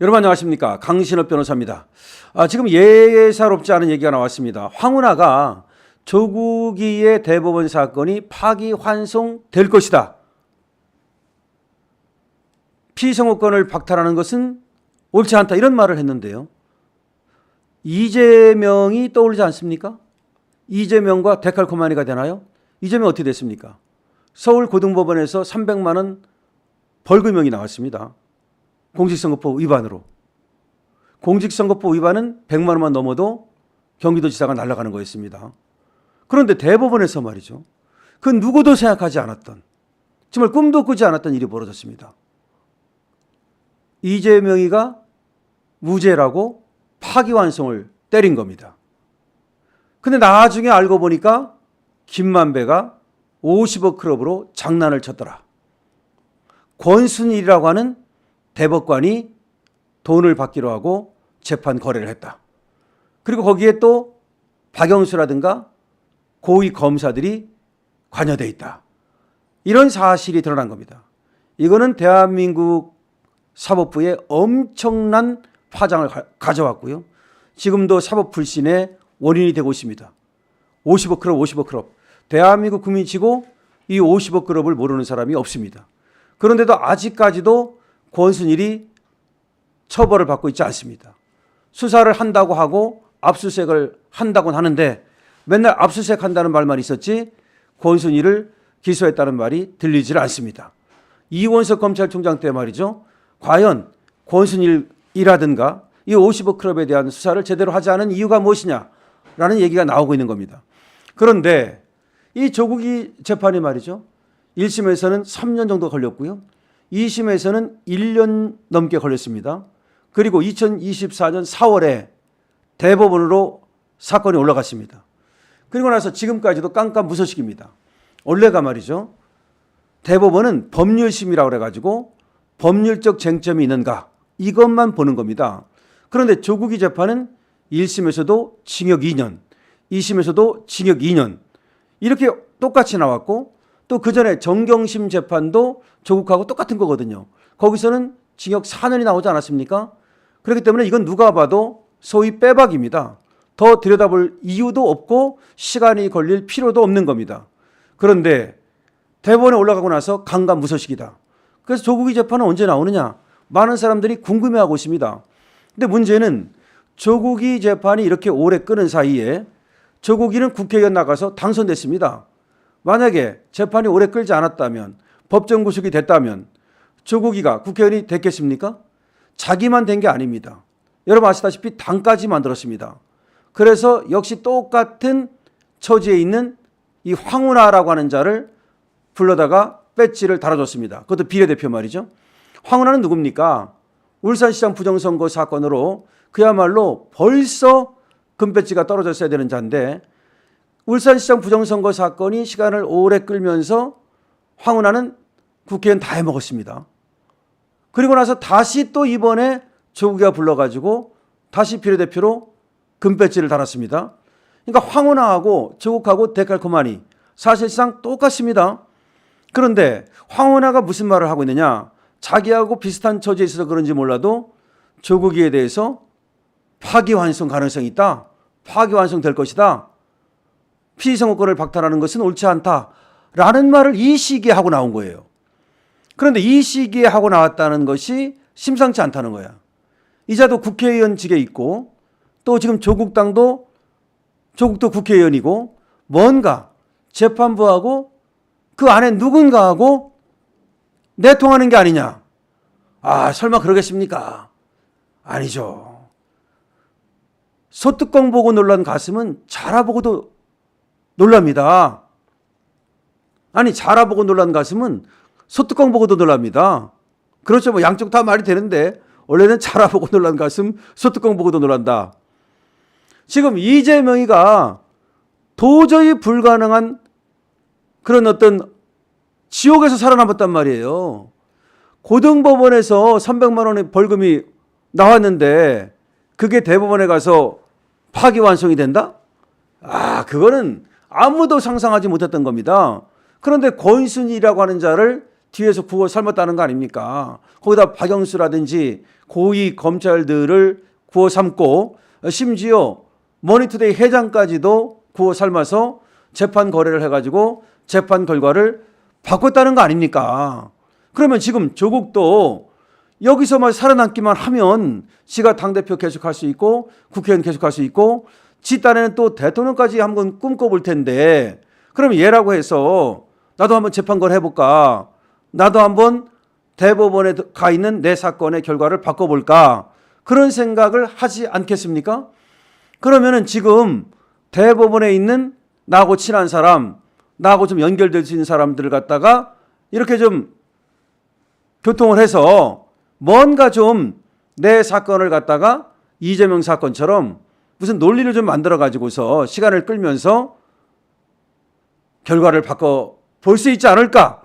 여러분 안녕하십니까? 강신업 변호사입니다. 지금 예사롭지 않은 얘기가 나왔습니다. 황운하가 조국이의 대법원 사건이 파기환송될 것이다. 피선거권을 박탈하는 것은 옳지 않다. 이런 말을 했는데요. 이재명이 떠오르지 않습니까? 이재명과 데칼코마니가 되나요? 이재명 어떻게 됐습니까? 서울고등법원에서 300만 원 벌금형이 나왔습니다. 공직선거법 위반으로. 공직선거법 위반은 100만 원만 넘어도 경기도지사가 날아가는 거였습니다. 그런데 대법원에서 말이죠. 그 누구도 생각하지 않았던, 정말 꿈도 꾸지 않았던 일이 벌어졌습니다. 이재명이가 무죄라고 파기환송을 때린 겁니다. 근데 나중에 알고 보니까 김만배가 50억 클럽으로 장난을 쳤더라. 권순일이라고 하는 대법관이 돈을 받기로 하고 재판 거래를 했다. 그리고 거기에 또 박영수라든가 고위 검사들이 관여되어 있다. 이런 사실이 드러난 겁니다. 이거는 대한민국 사법부에 엄청난 파장을 가져왔고요. 지금도 사법 불신의 원인이 되고 있습니다. 50억 클럽, 50억 클럽. 대한민국 국민치고 이 50억 클럽을 모르는 사람이 없습니다. 그런데도 아직까지도 권순일이 처벌을 받고 있지 않습니다. 수사를 한다고 하고 압수수색을 한다고는 하는데 맨날 압수수색한다는 말만 있었지 권순일을 기소했다는 말이 들리질 않습니다. 이원석 검찰총장 때 말이죠. 과연 권순일이라든가 이 50억 클럽에 대한 수사를 제대로 하지 않은 이유가 무엇이냐라는 얘기가 나오고 있는 겁니다. 그런데 이 조국이 재판이 말이죠. 1심에서는 3년 정도 걸렸고요. 2심에서는 1년 넘게 걸렸습니다. 그리고 2024년 4월에 대법원으로 사건이 올라갔습니다. 그리고 나서 지금까지도 깜깜무소식입니다. 원래가 말이죠. 대법원은 법률심이라고 그래가지고 법률적 쟁점이 있는가 이것만 보는 겁니다. 그런데 조국이 재판은 1심에서도 징역 2년, 2심에서도 징역 2년 이렇게 똑같이 나왔고 또 그전에 정경심 재판도 조국하고 똑같은 거거든요. 거기서는 징역 4년이 나오지 않았습니까? 그렇기 때문에 이건 누가 봐도 소위 빼박입니다. 더 들여다볼 이유도 없고 시간이 걸릴 필요도 없는 겁니다. 그런데 대법원에 올라가고 나서 강간무소식이다. 그래서 조국이 재판은 언제 나오느냐? 많은 사람들이 궁금해하고 있습니다. 근데 문제는 조국이 재판이 이렇게 오래 끄는 사이에 조국이는 국회의원 나가서 당선됐습니다. 만약에 재판이 오래 끌지 않았다면 법정 구속이 됐다면 조국이가 국회의원이 됐겠습니까? 자기만 된 게 아닙니다. 여러분 아시다시피 당까지 만들었습니다. 그래서 역시 똑같은 처지에 있는 이 황운하라고 하는 자를 불러다가 배지를 달아줬습니다. 그것도 비례대표 말이죠. 황운하는 누굽니까? 울산시장 부정선거 사건으로 그야말로 벌써 금배지가 떨어졌어야 되는 자인데 울산시장 부정선거 사건이 시간을 오래 끌면서 황운하는 국회의원 다 해먹었습니다. 그리고 나서 다시 또 이번에 조국이가 불러가지고 다시 비례대표로 금배지를 달았습니다. 그러니까 황운하하고 조국하고 데칼코마니 사실상 똑같습니다. 그런데 황운하가 무슨 말을 하고 있느냐? 자기하고 비슷한 처지에 있어서 그런지 몰라도 조국이에 대해서 파기환송 가능성이 있다. 파기환송될 것이다. 피선거권을 박탈하는 것은 옳지 않다라는 말을 이 시기에 하고 나온 거예요. 그런데 이 시기에 하고 나왔다는 것이 심상치 않다는 거야. 이자도 국회의원직에 있고 또 지금 조국도 국회의원이고 뭔가 재판부하고 그 안에 누군가하고 내통하는 게 아니냐. 설마 그러겠습니까? 아니죠. 소뚜껑 보고 놀란 가슴은 자라보고도 놀랍니다. 아니 자라보고 놀란 가슴은 소뚜껑 보고도 놀랍니다. 그렇죠. 뭐 양쪽 다 말이 되는데 원래는 자라보고 놀란 가슴, 소뚜껑 보고도 놀란다. 지금 이재명이가 도저히 불가능한 그런 어떤 지옥에서 살아남았단 말이에요. 고등법원에서 300만 원의 벌금이 나왔는데 그게 대법원에 가서 파기환송이 된다? 그거는 아무도 상상하지 못했던 겁니다. 그런데 권순일이라고 하는 자를 뒤에서 구워 삶았다는 거 아닙니까? 거기다 박영수라든지 고위 검찰들을 구워 삶고 심지어 머니투데이 회장까지도 구워 삶아서 재판 거래를 해가지고 재판 결과를 바꿨다는 거 아닙니까? 그러면 지금 조국도 여기서만 살아남기만 하면 지가 당대표 계속할 수 있고 국회의원 계속할 수 있고 지 딴에는 또 대통령까지 한번 꿈꿔볼 텐데 그럼 얘라고 해서 나도 한번 재판 거래해볼까? 나도 한번 대법원에 가 있는 내 사건의 결과를 바꿔볼까? 그런 생각을 하지 않겠습니까? 그러면은 지금 대법원에 있는 나하고 친한 사람, 나하고 좀 연결될 수 있는 사람들을 갖다가 이렇게 좀 교통을 해서 뭔가 좀 내 사건을 갖다가 이재명 사건처럼 무슨 논리를 좀 만들어 가지고서 시간을 끌면서 결과를 바꿔 볼 수 있지 않을까?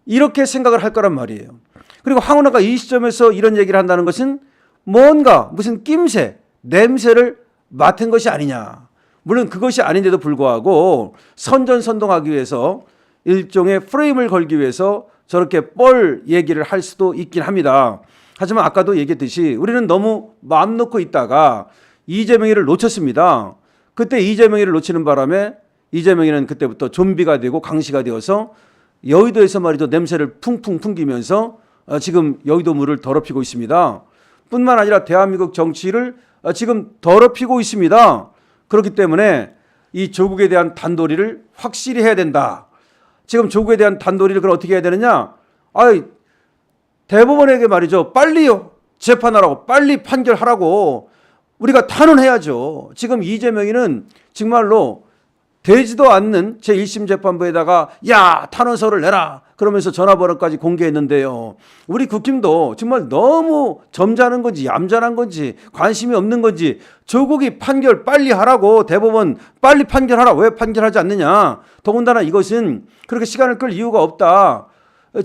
이렇게 생각을 할 거란 말이에요. 그리고 황운하가 이 시점에서 이런 얘기를 한다는 것은 뭔가 무슨 낌새, 냄새를 맡은 것이 아니냐. 물론 그것이 아닌데도 불구하고 선전선동하기 위해서 일종의 프레임을 걸기 위해서 저렇게 뻘 얘기를 할 수도 있긴 합니다. 하지만 아까도 얘기했듯이 우리는 너무 마음 놓고 있다가 이재명이를 놓쳤습니다. 그때 이재명이를 놓치는 바람에 이재명이는 그때부터 좀비가 되고 강시가 되어서 여의도에서 말이죠. 냄새를 풍풍 풍기면서 지금 여의도 물을 더럽히고 있습니다. 뿐만 아니라 대한민국 정치를 지금 더럽히고 있습니다. 그렇기 때문에 이 조국에 대한 단도리를 확실히 해야 된다. 지금 조국에 대한 단도리를 그럼 어떻게 해야 되느냐? 대법원에게 말이죠. 빨리요. 재판하라고. 빨리 판결하라고. 우리가 탄원해야죠. 지금 이재명이는 정말로 되지도 않는 제1심 재판부에다가 야 탄원서를 내라 그러면서 전화번호까지 공개했는데요. 우리 국힘도 정말 너무 점잖은 건지 얌전한 건지 관심이 없는 건지 조국이 판결 빨리 하라고 대법원 빨리 판결하라. 왜 판결하지 않느냐. 더군다나 이것은 그렇게 시간을 끌 이유가 없다.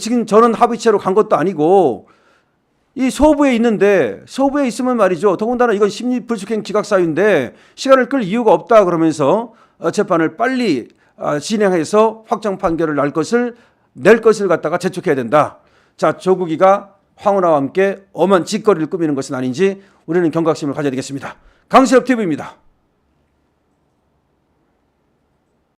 지금 저는 합의체로 간 것도 아니고 이 소부에 있는데 소부에 있으면 말이죠. 더군다나 이건 심리불수행 지각사유인데 시간을 끌 이유가 없다 그러면서 재판을 빨리 진행해서 확정 판결을 낼 것을 갖다가 재촉해야 된다. 자, 조국이가 황운하와 함께 엄한 짓거리를 꾸미는 것은 아닌지 우리는 경각심을 가져야 되겠습니다. 강세엽 TV입니다.